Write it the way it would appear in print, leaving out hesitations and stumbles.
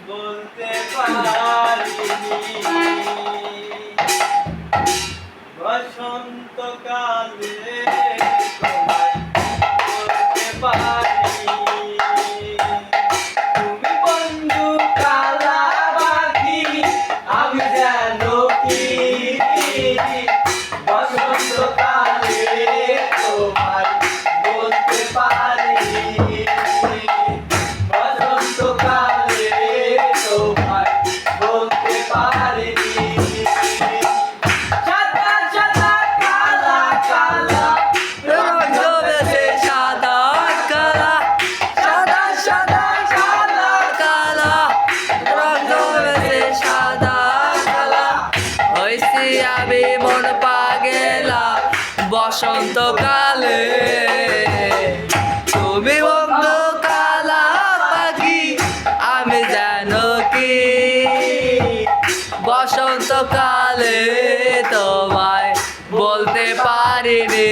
বলতে পারিনি বসন্তকালে তোমায় বলতে পারিনি তুমি বন্ধু কালা পাখি আমি যেন কি বসন্তকালে তোমায় বলতে পারিনি বসন্তকালে তোমায় বলতে পারিনি আমি মন পাগেলা বসন্তকালে তুমি বন্ধু কালা পাখি আমি জানো কি বসন্তকালে তোমায় বলতে পারিনি।